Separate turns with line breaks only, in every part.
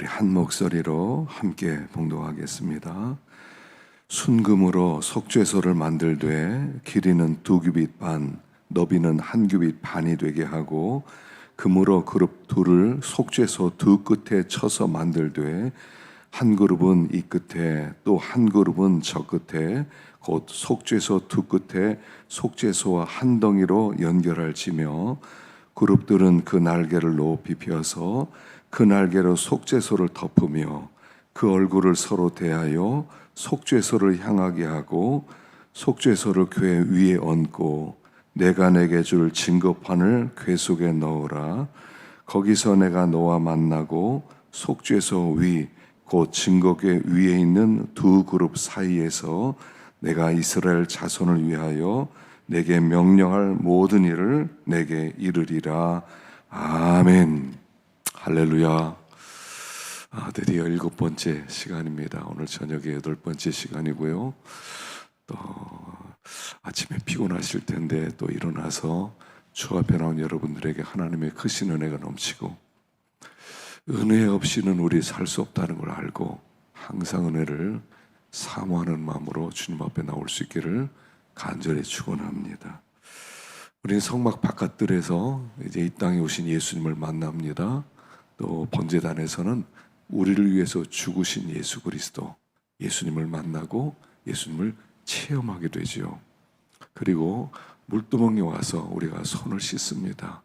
우리 한 목소리로 함께 봉독하겠습니다. 순금으로 속죄소를 만들되 길이는 2규빗 반, 너비는 1규빗 반이 되게 하고 금으로 그룹 둘을 속죄소 두 끝에 쳐서 만들되 한 그룹은 이 끝에 또 한 그룹은 저 끝에 곧 속죄소 두 끝에 속죄소와 한 덩이로 연결할지며 그룹들은 그 날개를 높이 펴서 그 날개로 속죄소를 덮으며 그 얼굴을 서로 대하여 속죄소를 향하게 하고 속죄소를 궤 위에 얹고 내가 내게 줄 증거판을 궤 속에 넣으라. 거기서 내가 너와 만나고 속죄소 위 곧 증거궤 위에 있는 두 그룹 사이에서 내가 이스라엘 자손을 위하여 내게 명령할 모든 일을 내게 이르리라. 아멘. 할렐루야. 드디어 7번째 시간입니다. 오늘 저녁에 8번째 시간이고요. 또 아침에 피곤하실 텐데 또 일어나서 주 앞에 나온 여러분들에게 하나님의 크신 은혜가 넘치고 은혜 없이는 우리 살 수 없다는 걸 알고 항상 은혜를 사모하는 마음으로 주님 앞에 나올 수 있기를 간절히 축원합니다. 우리는 성막 바깥들에서 이제 이 땅에 오신 예수님을 만납니다. 또 번제단에서는 우리를 위해서 죽으신 예수 그리스도, 예수님을 만나고 예수님을 체험하게 되지요. 그리고 물두멍에 와서 우리가 손을 씻습니다.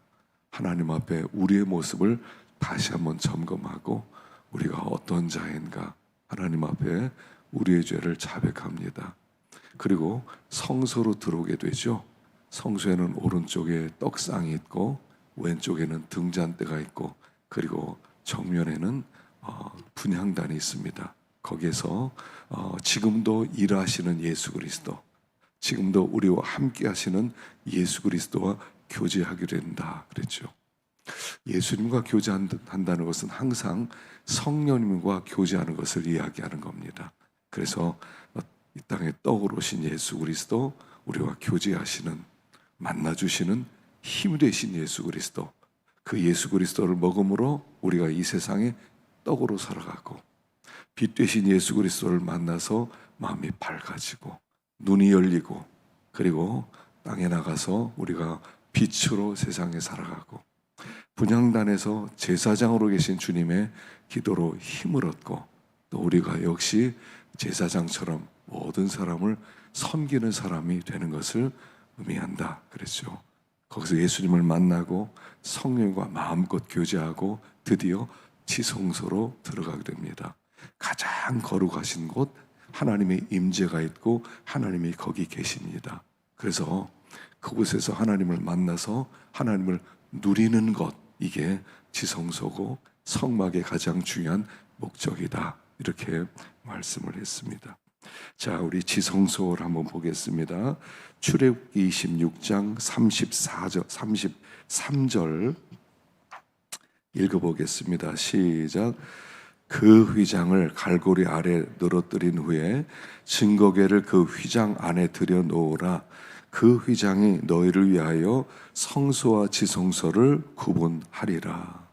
하나님 앞에 우리의 모습을 다시 한번 점검하고 우리가 어떤 자인가 하나님 앞에 우리의 죄를 자백합니다. 그리고 성소로 들어오게 되죠. 성소에는 오른쪽에 떡상이 있고 왼쪽에는 등잔대가 있고 그리고 정면에는 분향단이 있습니다. 거기에서 지금도 일하시는 예수 그리스도, 지금도 우리와 함께 하시는 예수 그리스도와 교제하게 된다 그랬죠. 예수님과 교제한다는 것은 항상 성령님과 교제하는 것을 이야기하는 겁니다. 그래서 이 땅에 떡으로 오신 예수 그리스도, 우리와 교제하시는, 만나주시는 힘이 되신 예수 그리스도, 그 예수 그리스도를 먹음으로 우리가 이 세상에 떡으로 살아가고 빛 되신 예수 그리스도를 만나서 마음이 밝아지고 눈이 열리고 그리고 땅에 나가서 우리가 빛으로 세상에 살아가고 분향단에서 제사장으로 계신 주님의 기도로 힘을 얻고 또 우리가 역시 제사장처럼 모든 사람을 섬기는 사람이 되는 것을 의미한다 그랬죠. 거기서 예수님을 만나고 성령과 마음껏 교제하고 드디어 지성소로 들어가게 됩니다. 가장 거룩하신 곳, 하나님의 임재가 있고 하나님이 거기 계십니다. 그래서 그곳에서 하나님을 만나서 하나님을 누리는 것, 이게 지성소고 성막의 가장 중요한 목적이다 이렇게 말씀을 했습니다. 자, 우리 지성소를 한번 보겠습니다. 출애굽기 26장 33절 읽어보겠습니다. 시작. 그 휘장을 갈고리 아래 늘어뜨린 후에 증거궤를 그 휘장 안에 들여 놓으라. 그 휘장이 너희를 위하여 성소와 지성소를 구분하리라.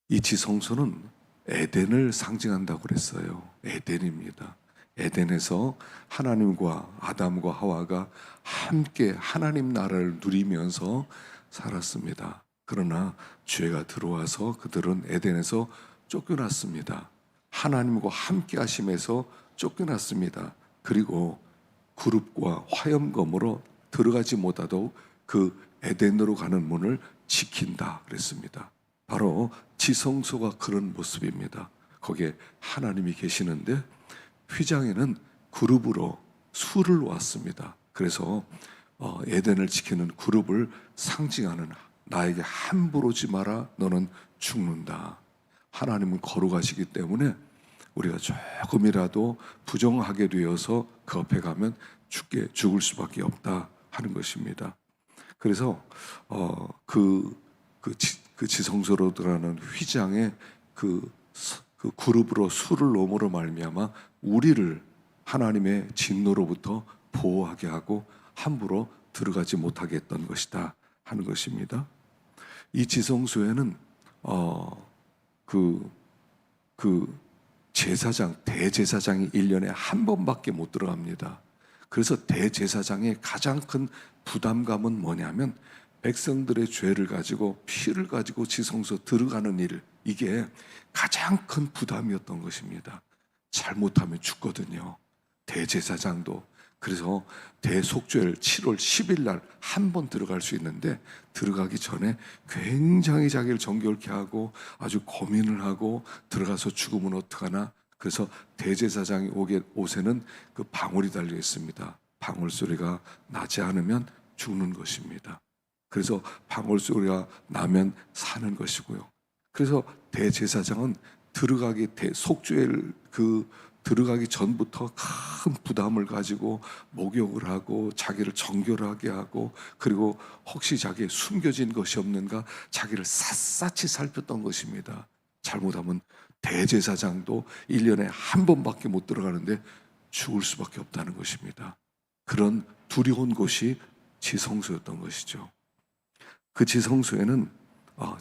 이 지성소는 에덴을 상징한다고 그랬어요. 에덴입니다. 에덴에서 하나님과 아담과 하와가 함께 하나님 나라를 누리면서 살았습니다. 그러나 죄가 들어와서 그들은 에덴에서 쫓겨났습니다. 하나님과 함께 하심에서 쫓겨났습니다. 그리고 그룹과 화염검으로 들어가지 못하도록 그 에덴으로 가는 문을 지킨다 그랬습니다. 바로 지성소가 그런 모습입니다. 거기에 하나님이 계시는데 휘장에는 그룹으로 수를 놓았습니다. 그래서 에덴을 지키는 그룹을 상징하는 나에게 함부로 오지 마라 너는 죽는다. 하나님은 거룩하시기 때문에 우리가 조금이라도 부정하게 되어서 그 앞에 가면 죽을 수밖에 없다 하는 것입니다. 그래서 그 지성소로 들어가는 휘장에 그 그룹으로 수를 놓음으로 말미암아 우리를 하나님의 진노로부터 보호하게 하고 함부로 들어가지 못하게 했던 것이다 하는 것입니다. 이 지성소에는 그 제사장, 대제사장이 1년에 한 번밖에 못 들어갑니다. 그래서 대제사장의 가장 큰 부담감은 뭐냐면 백성들의 죄를 가지고 피를 가지고 지성소 들어가는 일, 이게 가장 큰 부담이었던 것입니다. 잘못하면 죽거든요. 대제사장도. 그래서 대속죄를 7월 10일 날 한 번 들어갈 수 있는데 들어가기 전에 굉장히 자기를 정결케 하고 아주 고민을 하고 들어가서 죽으면 어떡하나. 그래서 대제사장이 옷에는 그 방울이 달려 있습니다. 방울 소리가 나지 않으면 죽는 것입니다. 그래서 방울 소리가 나면 사는 것이고요. 그래서 대제사장은 속죄를 들어가기 전부터 큰 부담을 가지고 목욕을 하고 자기를 정결하게 하고, 그리고 혹시 자기의 숨겨진 것이 없는가 자기를 샅샅이 살폈던 것입니다. 잘못하면 대제사장도 1년에 한 번밖에 못 들어가는데 죽을 수밖에 없다는 것입니다. 그런 두려운 곳이 지성소였던 것이죠. 그 지성소에는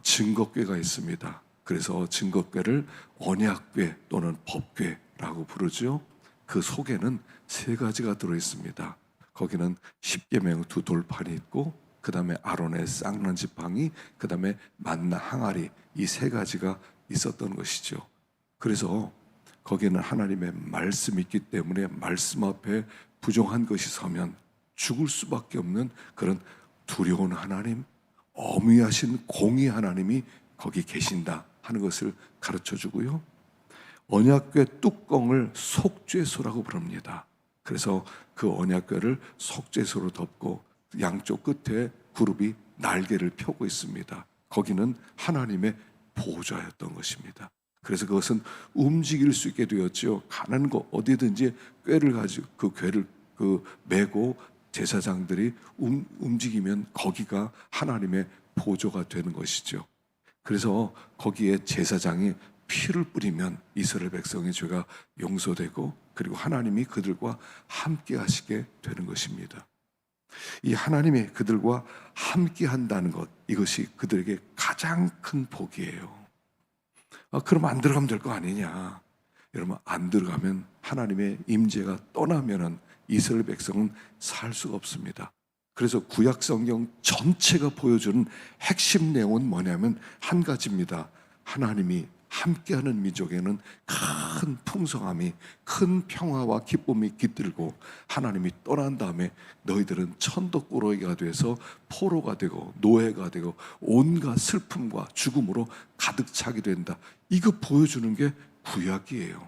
증거궤가 있습니다. 그래서 증거궤를 언약궤 또는 법궤라고 부르죠. 그 속에는 3가지가 들어있습니다. 거기는 십계명 2돌판이 있고, 그 다음에 아론의 쌍난 지팡이, 그 다음에 만나 항아리, 이 3가지가 있었던 것이죠. 그래서 거기에는 하나님의 말씀이 있기 때문에 말씀 앞에 부정한 것이 서면 죽을 수밖에 없는 그런 두려운 하나님, 어미하신 공의 하나님이 거기 계신다 하는 것을 가르쳐 주고요. 언약궤 뚜껑을 속죄소라고 부릅니다. 그래서 그 언약궤를 속죄소로 덮고 양쪽 끝에 그룹이 날개를 펴고 있습니다. 거기는 하나님의 보호자였던 것입니다. 그래서 그것은 움직일 수 있게 되었죠. 가는 곳 어디든지 궤를 가지고 그 궤를 메고 제사장들이 움직이면 거기가 하나님의 보조가 되는 것이죠. 그래서 거기에 제사장이 피를 뿌리면 이스라엘 백성의 죄가 용서되고, 그리고 하나님이 그들과 함께 하시게 되는 것입니다. 이 하나님이 그들과 함께 한다는 것, 이것이 그들에게 가장 큰 복이에요. 그럼 안 들어가면 될 거 아니냐. 여러분, 안 들어가면 하나님의 임재가 떠나면은 이스라엘 백성은 살 수가 없습니다. 그래서 구약 성경 전체가 보여주는 핵심 내용은 뭐냐면 한 가지입니다. 하나님이 함께하는 민족에는 큰 풍성함이, 큰 평화와 기쁨이 깃들고, 하나님이 떠난 다음에 너희들은 천덕꾸러기가 돼서 포로가 되고 노예가 되고 온갖 슬픔과 죽음으로 가득 차게 된다. 이거 보여주는 게 구약이에요.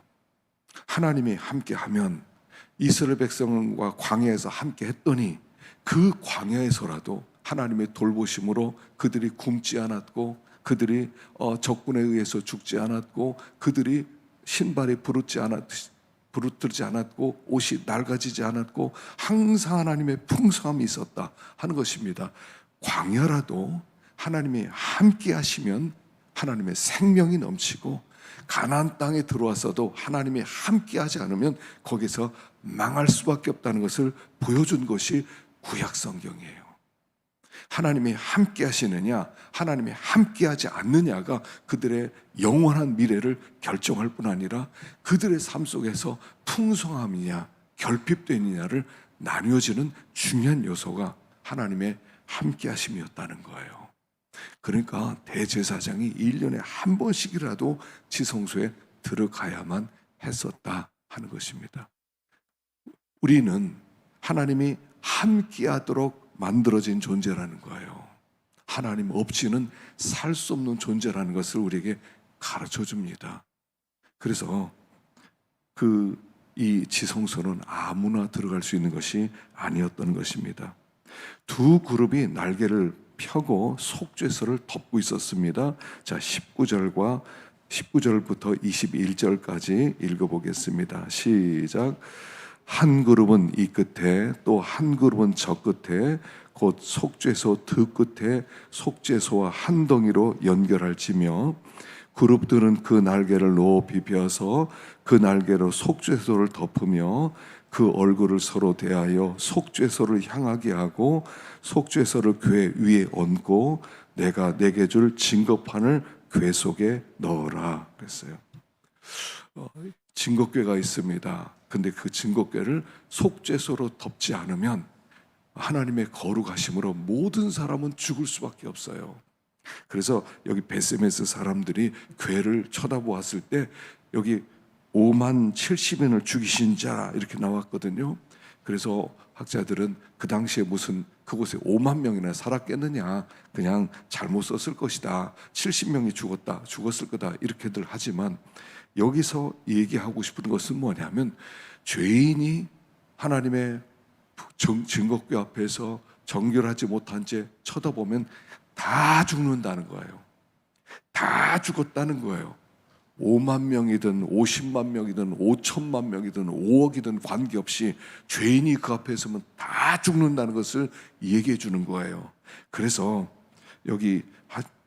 하나님이 함께하면, 이스라엘 백성과 광야에서 함께 했더니 그 광야에서라도 하나님의 돌보심으로 그들이 굶지 않았고, 그들이 적군에 의해서 죽지 않았고, 그들이 신발이 부르뜨지 않았고, 옷이 낡아지지 않았고, 항상 하나님의 풍성함이 있었다 하는 것입니다. 광야라도 하나님이 함께 하시면 하나님의 생명이 넘치고, 가나안 땅에 들어왔어도 하나님이 함께 하지 않으면 거기서 망할 수밖에 없다는 것을 보여준 것이 구약 성경이에요. 하나님이 함께 하시느냐, 하나님이 함께 하지 않느냐가 그들의 영원한 미래를 결정할 뿐 아니라 그들의 삶 속에서 풍성함이냐 결핍되느냐를 나뉘어지는 중요한 요소가 하나님의 함께 하심이었다는 거예요. 그러니까 대제사장이 1년에 한 번씩이라도 지성소에 들어가야만 했었다 하는 것입니다. 우리는 하나님이 함께하도록 만들어진 존재라는 거예요. 하나님 없이는 살 수 없는 존재라는 것을 우리에게 가르쳐 줍니다. 그래서 이 지성소는 아무나 들어갈 수 있는 것이 아니었던 것입니다. 두 그룹이 날개를 펴고 속죄소를 덮고 있었습니다. 자, 19절부터 21절까지 읽어보겠습니다. 시작. 한 그룹은 이 끝에, 또 한 그룹은 저 끝에, 곧 속죄소 두 끝에 속죄소와 한 덩이로 연결할지며, 그룹들은 그 날개를 높이 펴서 그 날개로 속죄소를 덮으며 그 얼굴을 서로 대하여 속죄소를 향하게 하고 속죄소를 궤 위에 얹고 내가 내게 줄 증거판을 교회 속에 넣어라 그랬어요. 증거궤가 있습니다. 근데 그 증거궤를 속죄소로 덮지 않으면 하나님의 거룩하심으로 모든 사람은 죽을 수밖에 없어요. 그래서 여기 베세메스 사람들이 궤를 쳐다보았을 때 여기 5만 70인을 죽이신 자 이렇게 나왔거든요. 그래서 학자들은 그 당시에 무슨 그곳에 5만 명이나 살았겠느냐, 그냥 잘못 썼을 것이다, 70명이 죽었을 거다 이렇게들 하지만, 여기서 얘기하고 싶은 것은 뭐냐면 죄인이 하나님의 증거궤 앞에서 정결하지 못한 채 쳐다보면 다 죽는다는 거예요. 다 죽었다는 거예요. 5만 명이든 50만 명이든 5천만 명이든 5억이든 관계없이 죄인이 그 앞에 서면 다 죽는다는 것을 얘기해 주는 거예요. 그래서 여기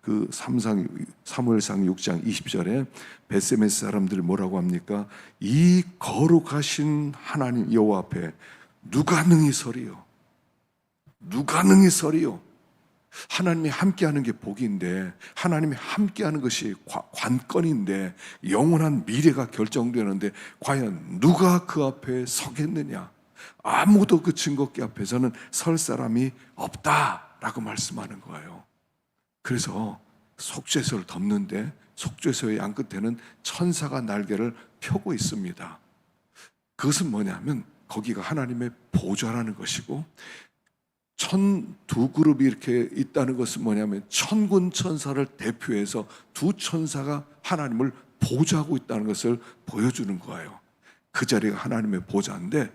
그 사무엘상 6장 20절에 베세메스 사람들이 뭐라고 합니까? 이 거룩하신 하나님 여호와 앞에 누가 능히 서리요? 누가 능히 서리요? 하나님이 함께하는 게 복인데, 하나님이 함께하는 것이 관건인데, 영원한 미래가 결정되는데 과연 누가 그 앞에 서겠느냐? 아무도 그 증거궤 앞에서는 설 사람이 없다라고 말씀하는 거예요. 그래서 속죄소를 덮는데 속죄소의 양 끝에는 천사가 날개를 펴고 있습니다. 그것은 뭐냐면 거기가 하나님의 보좌라는 것이고, 두 그룹이 이렇게 있다는 것은 뭐냐면 천군 천사를 대표해서 두 천사가 하나님을 보좌하고 있다는 것을 보여주는 거예요. 그 자리가 하나님의 보좌인데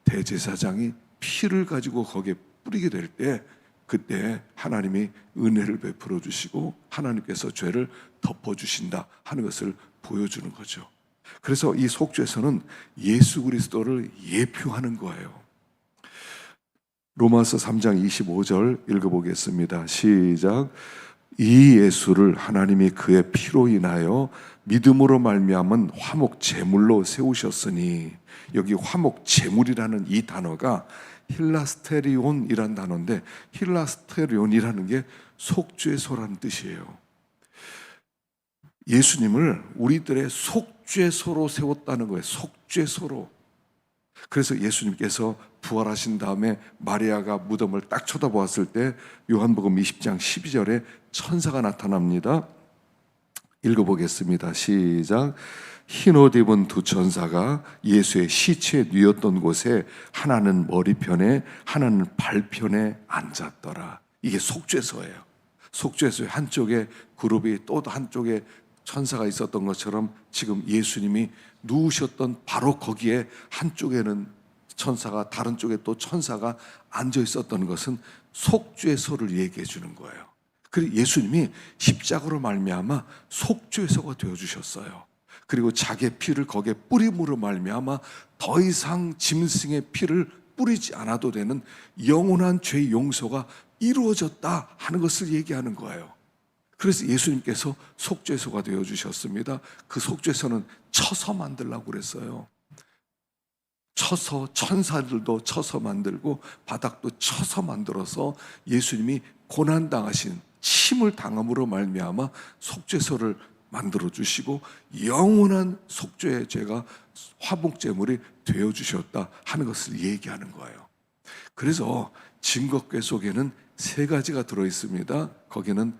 대제사장이 피를 가지고 거기에 뿌리게 될 때, 그때 하나님이 은혜를 베풀어 주시고 하나님께서 죄를 덮어 주신다 하는 것을 보여주는 거죠. 그래서 이 속죄소는 예수 그리스도를 예표하는 거예요. 로마서 3장 25절 읽어보겠습니다. 시작. 이 예수를 하나님이 그의 피로 인하여 믿음으로 말미암은 화목 제물로 세우셨으니, 여기 화목 제물이라는 이 단어가 힐라스테리온이라는 단어인데, 힐라스테리온이라는 게 속죄소라는 뜻이에요. 예수님을 우리들의 속죄소로 세웠다는 거예요. 속죄소로. 그래서 예수님께서 부활하신 다음에 마리아가 무덤을 딱 쳐다보았을 때 요한복음 20장 12절에 천사가 나타납니다. 읽어보겠습니다. 시작. 흰옷 입은 두 천사가 예수의 시체에 뉘었던 곳에 하나는 머리편에 하나는 발편에 앉았더라. 이게 속죄소예요. 속죄소의 한쪽에 그룹이 또 한쪽에 천사가 있었던 것처럼 지금 예수님이 누우셨던 바로 거기에 한쪽에는 천사가, 다른 쪽에 또 천사가 앉아 있었던 것은 속죄소를 얘기해 주는 거예요. 그리고 예수님이 십자가로 말미암아 속죄소가 되어 주셨어요. 그리고 자기의 피를 거기에 뿌림으로 말미암아 더 이상 짐승의 피를 뿌리지 않아도 되는 영원한 죄 용서가 이루어졌다 하는 것을 얘기하는 거예요. 그래서 예수님께서 속죄소가 되어 주셨습니다. 그 속죄소는 쳐서 만들라고 그랬어요. 쳐서, 천사들도 쳐서 만들고 바닥도 쳐서 만들어서 예수님이 고난당하신, 침을 당함으로 말미암아 속죄소를 만들어 주시고 영원한 속죄의 죄가 화목제물이 되어 주셨다 하는 것을 얘기하는 거예요. 그래서 증거궤 속에는 세 가지가 들어 있습니다. 거기는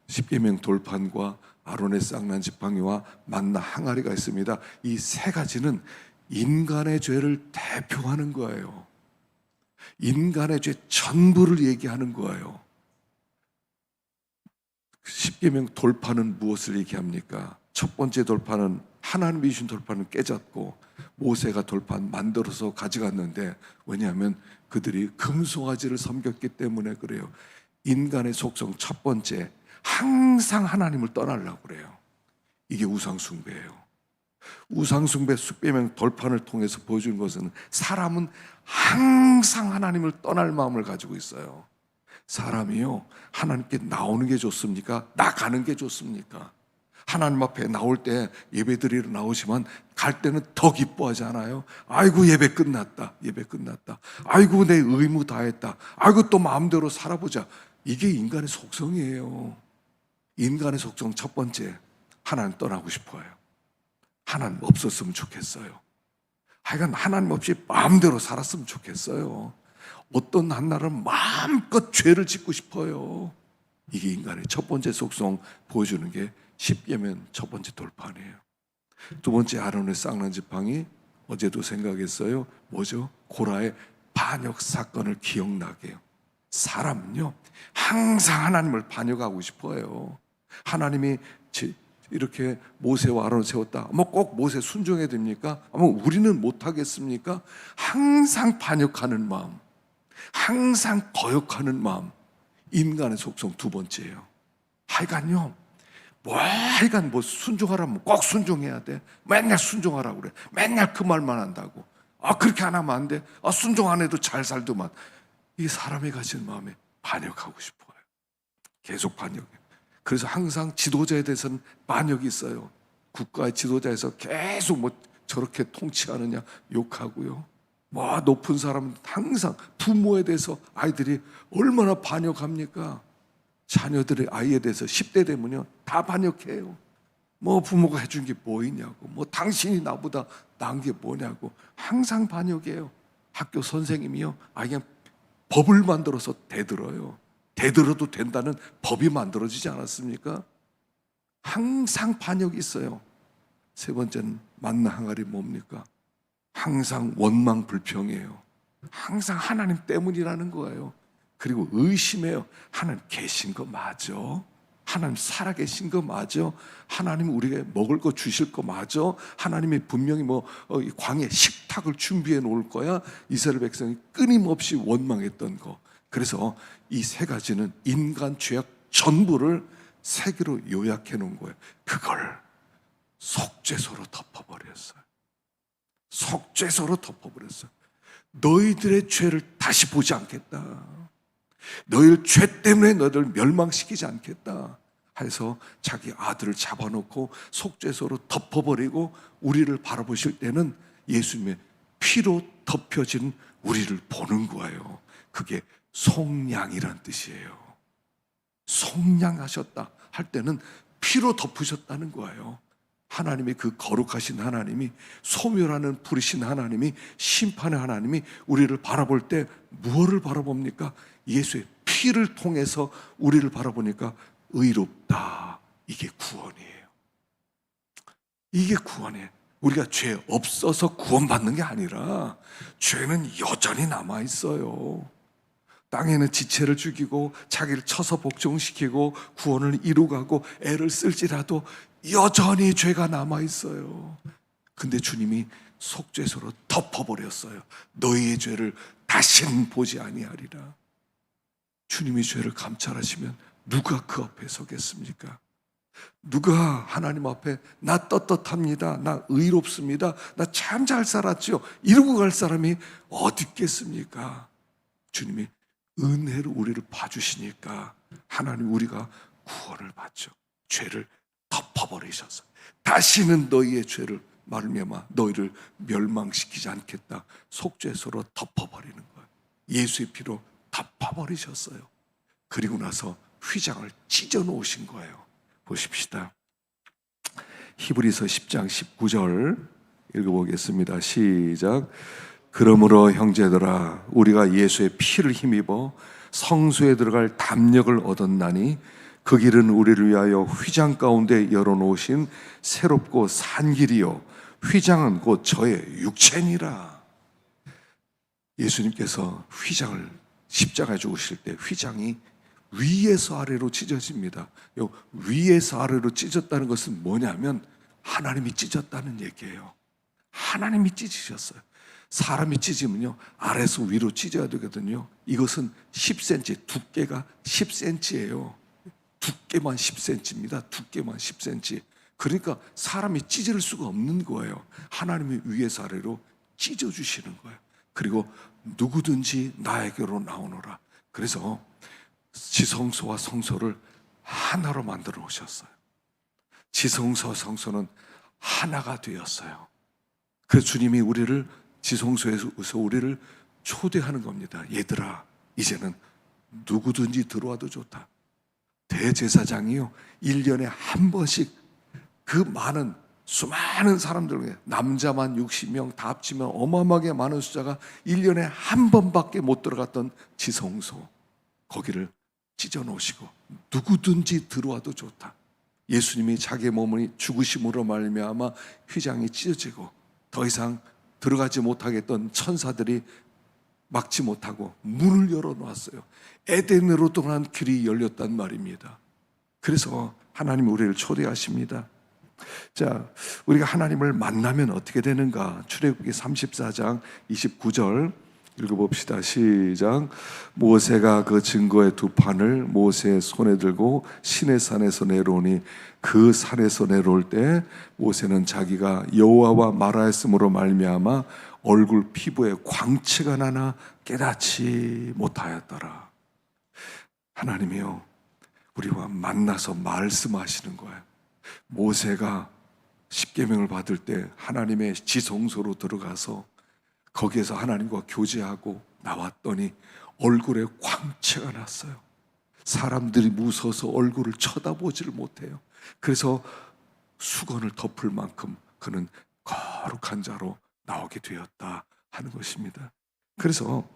십계명 돌판과 아론의 쌍난 지팡이와 만나 항아리가 있습니다. 이 세 가지는 인간의 죄를 대표하는 거예요. 인간의 죄 전부를 얘기하는 거예요. 십계명 돌판은 무엇을 얘기합니까? 첫 번째 돌판은, 하나님이 주신 돌판은 깨졌고 모세가 돌판 만들어서 가져갔는데, 왜냐하면 그들이 금송아지를 섬겼기 때문에 그래요. 인간의 속성 첫 번째, 항상 하나님을 떠나려고 그래요. 이게 우상숭배예요. 우상숭배 십계명 돌판을 통해서 보여주는 것은 사람은 항상 하나님을 떠날 마음을 가지고 있어요. 사람이요, 하나님께 나오는 게 좋습니까? 나가는 게 좋습니까? 하나님 앞에 나올 때 예배드리러 나오지만 갈 때는 더 기뻐하지 않아요? 아이고 예배 끝났다, 예배 끝났다. 아이고 내 의무 다했다. 아이고 또 마음대로 살아보자. 이게 인간의 속성이에요. 인간의 속성 첫 번째, 하나님 떠나고 싶어요. 하나님 없었으면 좋겠어요. 하여간 하나님 없이 마음대로 살았으면 좋겠어요. 어떤 한날은 마음껏 죄를 짓고 싶어요. 이게 인간의 첫 번째 속성 보여주는 게 십계명 첫 번째 돌판이에요. 두 번째, 아론의 쌍난 지팡이, 어제도 생각했어요. 뭐죠? 고라의 반역 사건을 기억나게 해요. 사람은요 항상 하나님을 반역하고 싶어요. 하나님이 이렇게 모세와 아론을 세웠다. 뭐 꼭 모세 순종해야 됩니까? 뭐 우리는 못하겠습니까? 항상 반역하는 마음, 항상 거역하는 마음, 인간의 속성 두 번째예요. 하여간요, 하여간 뭐 순종하라면 꼭 순종해야 돼. 맨날 순종하라고 그래. 맨날 그 말만 한다고. 그렇게 안 하면 안 돼. 순종 안 해도 잘 살더만. 이 사람이 가진 마음에 반역하고 싶어요. 계속 반역해. 그래서 항상 지도자에 대해서는 반역이 있어요. 국가의 지도자에서 계속 뭐 저렇게 통치하느냐 욕하고요. 뭐 높은 사람은 항상 부모에 대해서 아이들이 얼마나 반역합니까? 자녀들의 아이에 대해서 10대 되면요 다 반역해요. 뭐 부모가 해준 게 뭐 있냐고, 뭐 당신이 나보다 나은 게 뭐냐고, 항상 반역이에요. 학교 선생님이요 그냥 법을 만들어서 대들어요. 대들어도 된다는 법이 만들어지지 않았습니까? 항상 반역이 있어요. 세 번째는 만나 항아리 뭡니까? 항상 원망 불평이에요. 항상 하나님 때문이라는 거예요. 그리고 의심해요. 하나님 계신 거 맞아? 하나님 살아계신 거 맞아? 하나님 우리에게 먹을 거 주실 거 맞아? 하나님이 분명히 광야에 식탁을 준비해 놓을 거야? 이스라엘 백성이 끊임없이 원망했던 거. 그래서 이 세 가지는 인간 죄악 전부를 세 개로 요약해 놓은 거예요. 그걸 속죄소로 덮어버렸어요. 속죄소로 덮어버렸어요. 너희들의 죄를 다시 보지 않겠다. 너희들 죄 때문에 너희들 멸망시키지 않겠다 해서 자기 아들을 잡아놓고 속죄소로 덮어버리고 우리를 바라보실 때는 예수님의 피로 덮여진 우리를 보는 거예요. 그게 속량이란 뜻이에요. 속량하셨다 할 때는 피로 덮으셨다는 거예요. 하나님의 그 거룩하신 하나님이, 소멸하는 부르신 하나님이, 심판의 하나님이 우리를 바라볼 때 무엇을 바라봅니까? 예수의 피를 통해서 우리를 바라보니까 의롭다. 이게 구원이에요. 이게 구원이에요. 우리가 죄 없어서 구원받는 게 아니라 죄는 여전히 남아있어요. 땅에는 지체를 죽이고 자기를 쳐서 복종시키고 구원을 이루가고 애를 쓸지라도 여전히 죄가 남아있어요. 근데 주님이 속죄소로 덮어버렸어요. 너희의 죄를 다시는 보지 아니하리라. 주님이 죄를 감찰하시면 누가 그 앞에 서겠습니까? 누가 하나님 앞에 나 떳떳합니다, 나 의롭습니다, 나 참 잘 살았죠 이러고 갈 사람이 어디 있겠습니까? 주님이 은혜로 우리를 봐주시니까 하나님 우리가 구원을 받죠. 죄를 덮어버리셔서 다시는 너희의 죄를 말미암아 너희를 멸망시키지 않겠다. 속죄소로 덮어버리는 거예요. 예수의 피로 덮어버리셨어요. 그리고 나서 휘장을 찢어 놓으신 거예요. 보십시다. 히브리서 10장 19절 읽어보겠습니다. 시작. 그러므로 형제들아 우리가 예수의 피를 힘입어 성소에 들어갈 담력을 얻었나니 그 길은 우리를 위하여 휘장 가운데 열어놓으신 새롭고 산 길이요 휘장은 곧 저의 육체니라. 예수님께서 휘장을 십자가에 죽으실 때 휘장이 위에서 아래로 찢어집니다. 위에서 아래로 찢었다는 것은 뭐냐면 하나님이 찢었다는 얘기예요. 하나님이 찢으셨어요. 사람이 찢으면요 아래에서 위로 찢어야 되거든요. 이것은 10cm, 두께가 10cm예요. 두께만 10cm입니다. 두께만 10cm. 그러니까 사람이 찢을 수가 없는 거예요. 하나님이 위에서 아래로 찢어주시는 거예요. 그리고 누구든지 나에게로 나오노라. 그래서 지성소와 성소를 하나로 만들어 오셨어요. 지성소와 성소는 하나가 되었어요. 그래서 주님이 우리를 지성소에서 우리를 초대하는 겁니다. 얘들아 이제는 누구든지 들어와도 좋다. 대제사장이요 1년에 한 번씩 그 많은 수많은 사람들, 남자만 60명 다 합치면 어마어마하게 많은 숫자가 1년에 한 번밖에 못 들어갔던 지성소, 거기를 찢어 놓으시고 누구든지 들어와도 좋다. 예수님이 자기 몸의 죽으심으로 말미암아 휘장이 찢어지고 더 이상 들어가지 못하겠던 천사들이 막지 못하고 문을 열어놓았어요. 에덴으로 떠난 길이 열렸단 말입니다. 그래서 하나님이 우리를 초대하십니다. 자, 우리가 하나님을 만나면 어떻게 되는가? 출애굽기 34장 29절 읽어봅시다. 시작. 모세가 그 증거의 두 판을 모세의 손에 들고 시내산에서 내려오니 그 산에서 내려올 때 모세는 자기가 여호와와 말하였으므로 말미암아 얼굴 피부에 광채가 나나 깨닫지 못하였더라. 하나님이요 우리와 만나서 말씀하시는 거예요. 모세가 십계명을 받을 때 하나님의 지성소로 들어가서 거기에서 하나님과 교제하고 나왔더니 얼굴에 광채가 났어요. 사람들이 무서워서 얼굴을 쳐다보지를 못해요. 그래서 수건을 덮을 만큼 그는 거룩한 자로 나오게 되었다 하는 것입니다. 그래서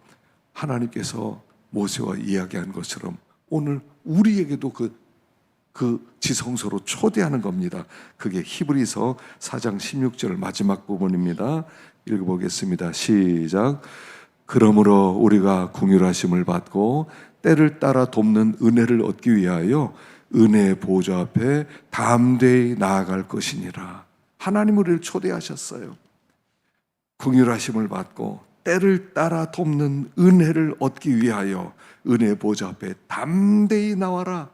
하나님께서 모세와 이야기한 것처럼 오늘 우리에게도 그 지성소로 초대하는 겁니다. 그게 히브리서 4장 16절 마지막 부분입니다. 읽어보겠습니다. 시작. 그러므로 우리가 긍휼하심을 받고 때를 따라 돕는 은혜를 얻기 위하여 은혜의 보좌 앞에 담대히 나아갈 것이니라. 하나님 우리를 초대하셨어요. 긍휼하심을 받고 때를 따라 돕는 은혜를 얻기 위하여 은혜의 보좌 앞에 담대히 나와라.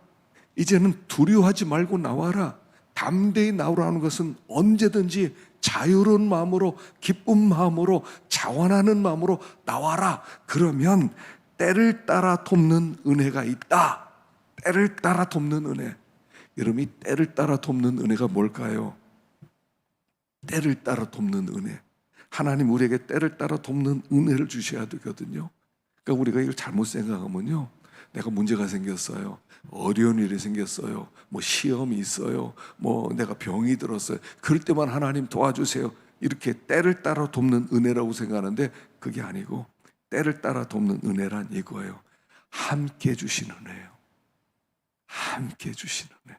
이제는 두려워하지 말고 나와라. 담대히 나오라는 것은 언제든지 자유로운 마음으로, 기쁜 마음으로, 자원하는 마음으로 나와라. 그러면 때를 따라 돕는 은혜가 있다. 때를 따라 돕는 은혜. 여러분이 때를 따라 돕는 은혜가 뭘까요? 때를 따라 돕는 은혜. 하나님 우리에게 때를 따라 돕는 은혜를 주셔야 되거든요. 그러니까 우리가 이걸 잘못 생각하면요, 내가 문제가 생겼어요, 어려운 일이 생겼어요, 뭐 시험이 있어요, 뭐 내가 병이 들었어요, 그럴 때만 하나님 도와주세요, 이렇게 때를 따라 돕는 은혜라고 생각하는데 그게 아니고 때를 따라 돕는 은혜란 이거예요. 함께 주신 은혜예요. 함께 주신 은혜.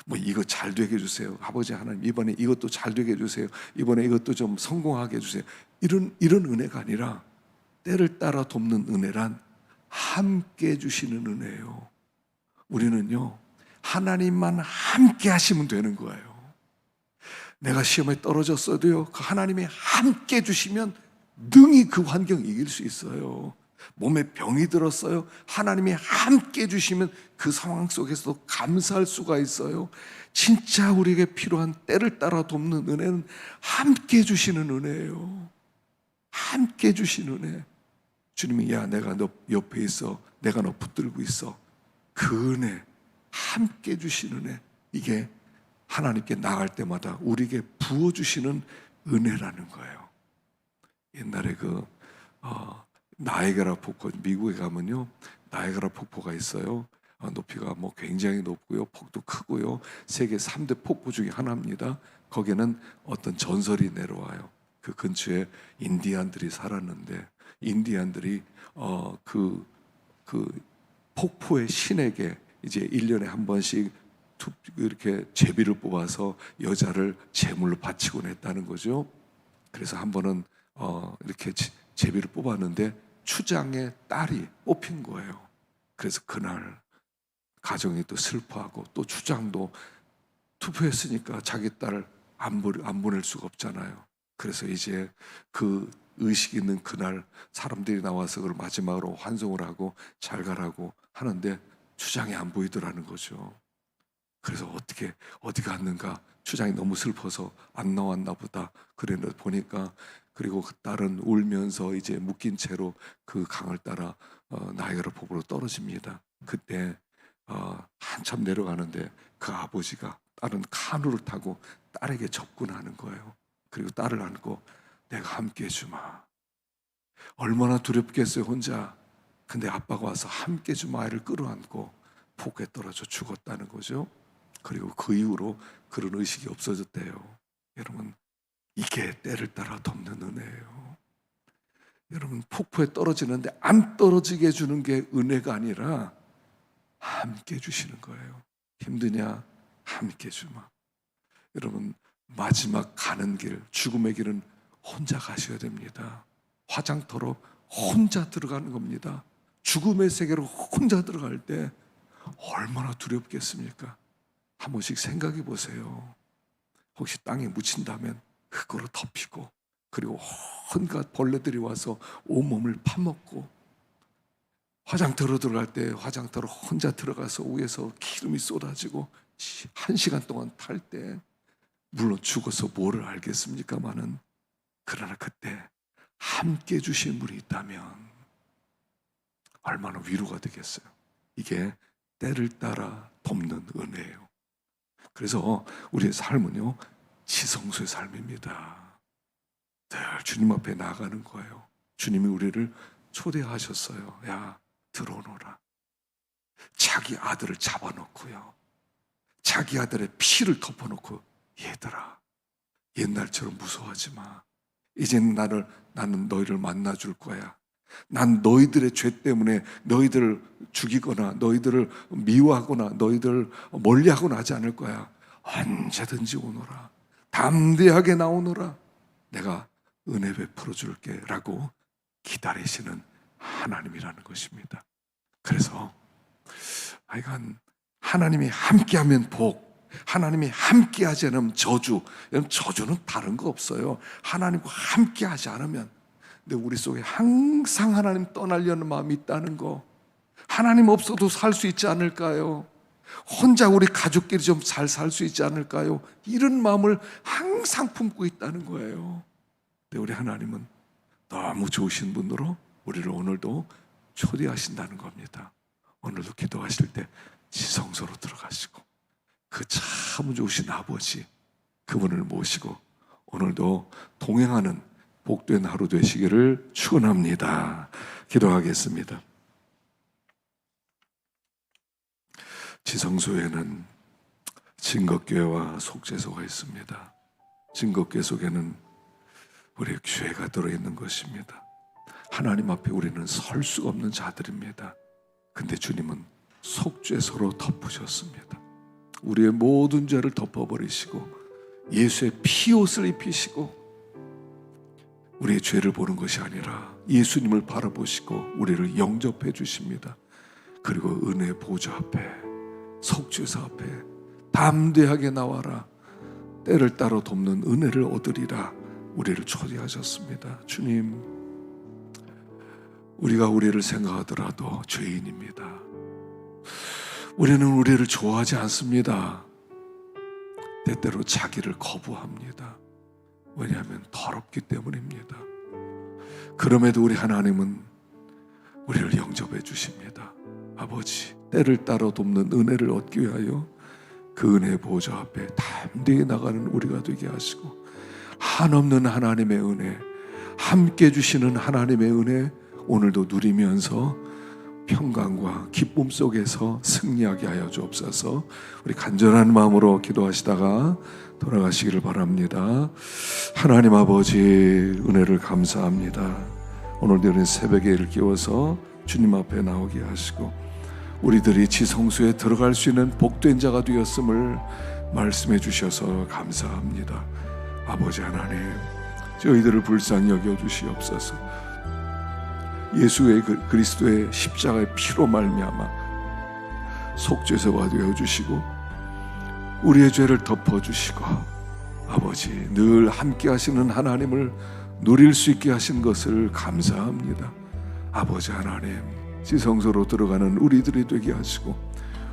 뭐 이거 잘 되게 해주세요, 아버지 하나님 이번에 이것도 잘 되게 해주세요, 이번에 이것도 좀 성공하게 해주세요, 이런 은혜가 아니라 때를 따라 돕는 은혜란 함께 주시는 은혜예요. 우리는요 하나님만 함께 하시면 되는 거예요. 내가 시험에 떨어졌어도요 그 하나님이 함께 주시면 능히 그 환경 이길 수 있어요. 몸에 병이 들었어요, 하나님이 함께 주시면 그 상황 속에서도 감사할 수가 있어요. 진짜 우리에게 필요한 때를 따라 돕는 은혜는 함께 주시는 은혜예요. 함께 주시는 은혜. 주님이 야 내가 너 옆에 있어, 내가 너 붙들고 있어, 그 은혜, 함께 주시는 은혜, 이게 하나님께 나갈 때마다 우리에게 부어주시는 은혜라는 거예요. 옛날에 나이아가라 폭포, 미국에 가면요 나이아가라 폭포가 있어요. 높이가 뭐 굉장히 높고요, 폭도 크고요, 세계 3대 폭포 중에 하나입니다. 거기는 어떤 전설이 내려와요. 그 근처에 인디안들이 살았는데 인디안들이 그 폭포의 신에게 이제 1년에 한 번씩 이렇게 제비를 뽑아서 여자를 제물로 바치곤 했다는 거죠. 그래서 한 번은 이렇게 제비를 뽑았는데 추장의 딸이 뽑힌 거예요. 그래서 그날 가정이 또 슬퍼하고 또 추장도 투표했으니까 자기 딸을 안 보낼 수가 없잖아요. 그래서 이제 그 의식 있는 그날 사람들이 나와서 그걸 마지막으로 환송을 하고 잘 가라고 하는데 추장이 안 보이더라는 거죠. 그래서 어디 갔는가, 추장이 너무 슬퍼서 안 나왔나 보다 그랬는데 보니까, 그리고 그 딸은 울면서 이제 묶인 채로 그 강을 따라 나이아가라 폭포로 떨어집니다. 그때 한참 내려가는데 그 아버지가 다른 카누를 타고 딸에게 접근하는 거예요. 그리고 딸을 안고 내가 함께 해주마. 얼마나 두렵겠어요 혼자. 근데 아빠가 와서 함께 해주마 아이를 끌어안고 폭에 떨어져 죽었다는 거죠. 그리고 그 이후로 그런 의식이 없어졌대요. 여러분, 이게 때를 따라 덮는 은혜예요. 여러분, 폭포에 떨어지는데 안 떨어지게 해주는 게 은혜가 아니라 함께 해주시는 거예요. 힘드냐? 함께 주마. 여러분, 마지막 가는 길, 죽음의 길은 혼자 가셔야 됩니다. 화장터로 혼자 들어가는 겁니다. 죽음의 세계로 혼자 들어갈 때 얼마나 두렵겠습니까? 한 번씩 생각해 보세요. 혹시 땅에 묻힌다면 흙으로 덮이고, 그리고 온갖 벌레들이 와서 온몸을 파먹고, 화장터로 들어갈 때 화장터로 혼자 들어가서 위에서 기름이 쏟아지고 1시간 동안 탈 때 물론 죽어서 뭐를 알겠습니까마는, 그러나 그때 함께 주신 분이 있다면 얼마나 위로가 되겠어요. 이게 때를 따라 덮는 은혜예요. 그래서 우리의 삶은요, 지성소의 삶입니다. 늘 주님 앞에 나가는 거예요. 주님이 우리를 초대하셨어요. 야, 들어오너라. 자기 아들을 잡아놓고요, 자기 아들의 피를 덮어놓고, 얘들아, 옛날처럼 무서워하지 마. 이제는 나는 너희를 만나줄 거야. 난 너희들의 죄 때문에 너희들을 죽이거나 너희들을 미워하거나 너희들을 멀리하거나 하지 않을 거야. 언제든지 오너라. 담대하게 나오너라. 내가 은혜 베풀어 줄게 라고 기다리시는 하나님이라는 것입니다. 그래서 하여간 하나님이 함께하면 복, 하나님이 함께하지 않으면 저주. 여러분, 저주는 다른 거 없어요. 하나님과 함께하지 않으면. 근데 우리 속에 항상 하나님 떠나려는 마음이 있다는 거, 하나님 없어도 살 수 있지 않을까요? 혼자 우리 가족끼리 좀 잘 살 수 있지 않을까요? 이런 마음을 항상 품고 있다는 거예요. 근데 우리 하나님은 너무 좋으신 분으로 우리를 오늘도 초대하신다는 겁니다. 오늘도 기도하실 때 지성소로 들어가시고 그 참 좋으신 아버지, 그분을 모시고 오늘도 동행하는 복된 하루 되시기를 축원합니다. 기도하겠습니다. 지성소에는 증거교회와 속죄소가 있습니다. 증거교회 속에는 우리의 죄가 들어있는 것입니다. 하나님 앞에 우리는 설 수가 없는 자들입니다. 근데 주님은 속죄소로 덮으셨습니다. 우리의 모든 죄를 덮어버리시고 예수의 피옷을 입히시고, 우리의 죄를 보는 것이 아니라 예수님을 바라보시고 우리를 영접해 주십니다. 그리고 은혜 보좌 앞에, 속죄소 앞에 담대하게 나와라. 때를 따라 돕는 은혜를 얻으리라. 우리를 초대하셨습니다. 주님, 우리가 우리를 생각하더라도 죄인입니다. 우리는 우리를 좋아하지 않습니다. 때때로 자기를 거부합니다. 왜냐하면 더럽기 때문입니다. 그럼에도 우리 하나님은 우리를 영접해 주십니다. 아버지, 때를 따라 돕는 은혜를 얻기 위하여 그 은혜의 보좌 앞에 담대히 나가는 우리가 되게 하시고, 한없는 하나님의 은혜, 함께 주시는 하나님의 은혜 오늘도 누리면서 평강과 기쁨 속에서 승리하게 하여 주옵소서. 우리 간절한 마음으로 기도하시다가 돌아가시기를 바랍니다. 하나님 아버지, 은혜를 감사합니다. 오늘도 이런 새벽에 일깨워서 주님 앞에 나오게 하시고 우리들이 지성소에 들어갈 수 있는 복된 자가 되었음을 말씀해 주셔서 감사합니다. 아버지 하나님, 저희들을 불쌍히 여겨 주시옵소서. 예수의 그리스도의 십자가의 피로 말미암아 속죄소가 되어 주시고 우리의 죄를 덮어 주시고, 아버지, 늘 함께 하시는 하나님을 누릴 수 있게 하신 것을 감사합니다. 아버지 하나님, 지성소로 들어가는 우리들이 되게 하시고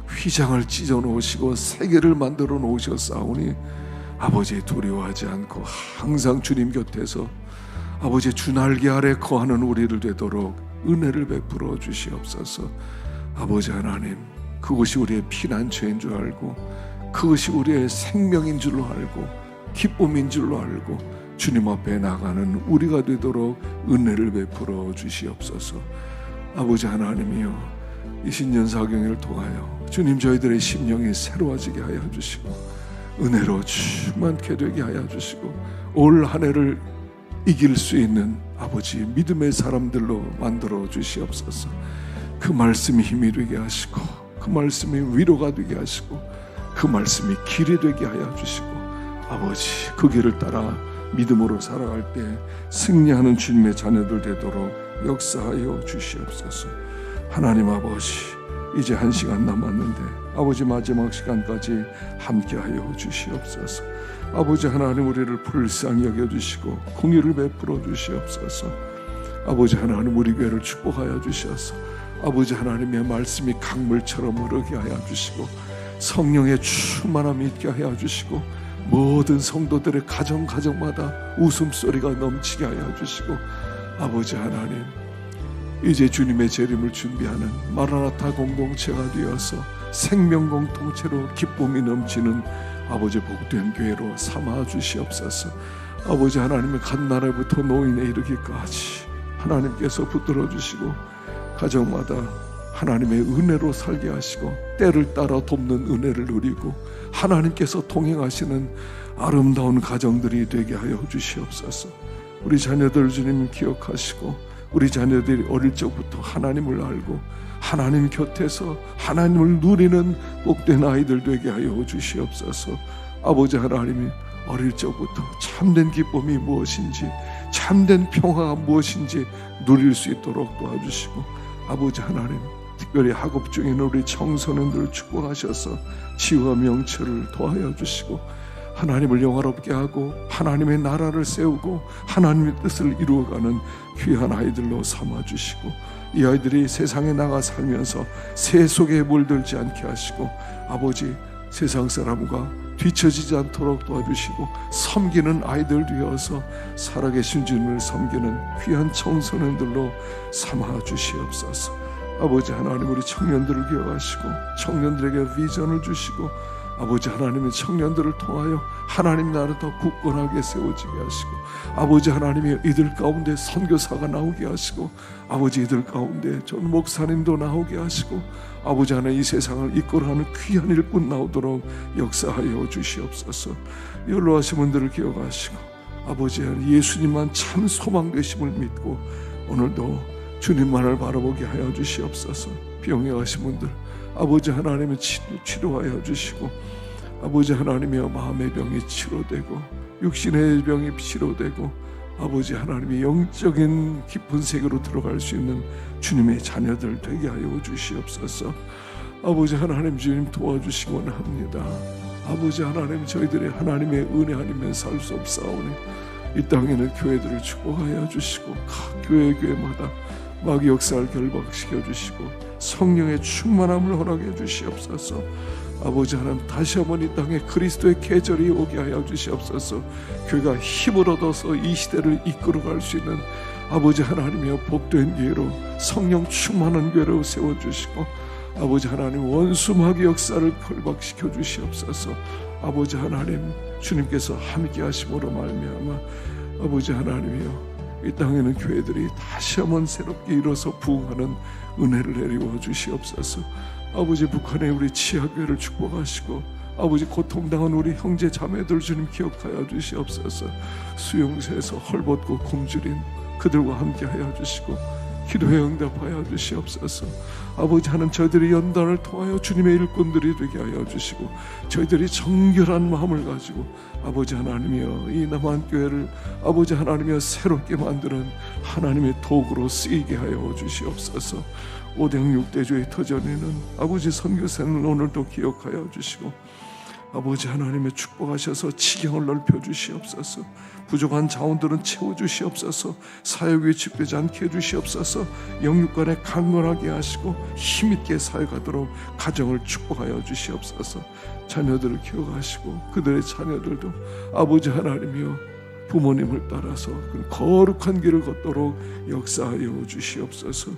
휘장을 찢어 놓으시고 세계를 만들어 놓으셨사오니 아버지, 두려워하지 않고 항상 주님 곁에서 아버지 주 날개 아래 거하는 우리를 되도록 은혜를 베풀어 주시옵소서. 아버지 하나님, 그것이 우리의 피난처인 줄 알고 그것이 우리의 생명인 줄로 알고 기쁨인 줄로 알고 주님 앞에 나가는 우리가 되도록 은혜를 베풀어 주시옵소서. 아버지 하나님이여, 이 신년사경을 통하여 주님, 저희들의 심령이 새로워지게 하여 주시고 은혜로 충만케 되게 하여 주시고 올 한 해를 이길 수 있는 아버지 믿음의 사람들로 만들어 주시옵소서. 그 말씀이 힘이 되게 하시고 그 말씀이 위로가 되게 하시고 그 말씀이 길이 되게 하여 주시고 아버지 그 길을 따라 믿음으로 살아갈 때 승리하는 주님의 자녀들 되도록 역사하여 주시옵소서. 하나님 아버지, 이제 1시간 남았는데 아버지 마지막 시간까지 함께하여 주시옵소서. 아버지 하나님, 우리를 불쌍히 여겨주시고 공의를 베풀어 주시옵소서. 아버지 하나님, 우리 교회를 축복하여 주셔서 아버지 하나님의 말씀이 강물처럼 흐르게 하여 주시고 성령의 충만함이 있게 하여 주시고 모든 성도들의 가정마다 웃음소리가 넘치게 하여 주시고 아버지 하나님, 이제 주님의 재림을 준비하는 마라나타 공동체가 되어서 생명 공동체로 기쁨이 넘치는 아버지 복된 교회로 삼아 주시옵소서. 아버지 하나님의 갓나라부터 노인에 이르기까지 하나님께서 붙들어 주시고 가정마다 하나님의 은혜로 살게 하시고 때를 따라 돕는 은혜를 누리고 하나님께서 통행하시는 아름다운 가정들이 되게 하여 주시옵소서. 우리 자녀들 주님 기억하시고 우리 자녀들이 어릴 적부터 하나님을 알고 하나님 곁에서 하나님을 누리는 복된 아이들 되게 하여 주시옵소서. 아버지 하나님이 어릴 적부터 참된 기쁨이 무엇인지 참된 평화가 무엇인지 누릴 수 있도록 도와주시고 아버지 하나님, 특별히 학업 중인 우리 청소년들을 축복하셔서 지혜와 명철을 더하여 주시고 하나님을 영화롭게 하고 하나님의 나라를 세우고 하나님의 뜻을 이루어가는 귀한 아이들로 삼아주시고 이 아이들이 세상에 나가 살면서 새 속에 물들지 않게 하시고 아버지 세상 사람과 뒤처지지 않도록 도와주시고 섬기는 아이들 되어서 살아계신 주님을 섬기는 귀한 청소년들로 삼아주시옵소서. 아버지 하나님, 우리 청년들을 기억하시고 청년들에게 비전을 주시고 아버지 하나님의 청년들을 통하여 하나님 나라를 더 굳건하게 세워지게 하시고 아버지 하나님의 이들 가운데 선교사가 나오게 하시고 아버지 이들 가운데 전 목사님도 나오게 하시고 아버지 하나님 이 세상을 이끌어가는 귀한 일꾼 나오도록 역사하여 주시옵소서. 연로하신 분들을 기억하시고 아버지 하나님 예수님만 참 소망 되심을 믿고 오늘도 주님만을 바라보게 하여 주시옵소서. 병에 가신 분들 아버지 하나님의 치료하여 주시고 아버지 하나님의 마음의 병이 치료되고 육신의 병이 치료되고 아버지 하나님의 영적인 깊은 세계로 들어갈 수 있는 주님의 자녀들 되게 하여 주시옵소서. 아버지 하나님, 주님 도와주시기 원합니다. 아버지 하나님, 저희들의 하나님의 은혜 아니면 살 수 없사오니 이 땅에는 교회들을 축복하여 주시고 각 교회마다 마귀 역사를 결박시켜 주시고 성령의 충만함을 허락해 주시옵소서. 아버지 하나님, 다시 한번 이 땅에 그리스도의 계절이 오게 하여 주시옵소서. 교회가 힘을 얻어서 이 시대를 이끌어갈 수 있는 아버지 하나님의 복된 교회로 성령 충만한 교회로 세워주시고 아버지 하나님, 원수 마귀 역사를 결박시켜 주시옵소서. 아버지 하나님, 주님께서 함께 하심으로 말미암아 아버지 하나님이여 이 땅에는 교회들이 다시 한번 새롭게 일어서 부흥하는 은혜를 내리워 주시옵소서. 아버지, 북한의 우리 치아교회를 축복하시고 아버지 고통당한 우리 형제 자매들 주님 기억하여 주시옵소서. 수용소에서 헐벗고 굶주린 그들과 함께 하여 주시고 기도에 응답하여 주시옵소서. 아버지 하나님, 저희들의 연단을 통하여 주님의 일꾼들이 되게 하여 주시고 저희들이 정결한 마음을 가지고 아버지 하나님이여 이 남한교회를 아버지 하나님이여 새롭게 만드는 하나님의 도구로 쓰이게 하여 주시옵소서. 오대영 6대조의 터전에는 아버지 선교사는 오늘도 기억하여 주시고 아버지 하나님의 축복하셔서 지경을 넓혀 주시옵소서. 부족한 자원들은 채워 주시옵소서. 사역에 집되지 않게 해주시옵소서. 영육간에 강건하게 하시고 힘있게 사역하도록 가정을 축복하여 주시옵소서. 자녀들을 기억하시고 그들의 자녀들도 아버지 하나님이여 부모님을 따라서 그 거룩한 길을 걷도록 역사하여 주시옵소서.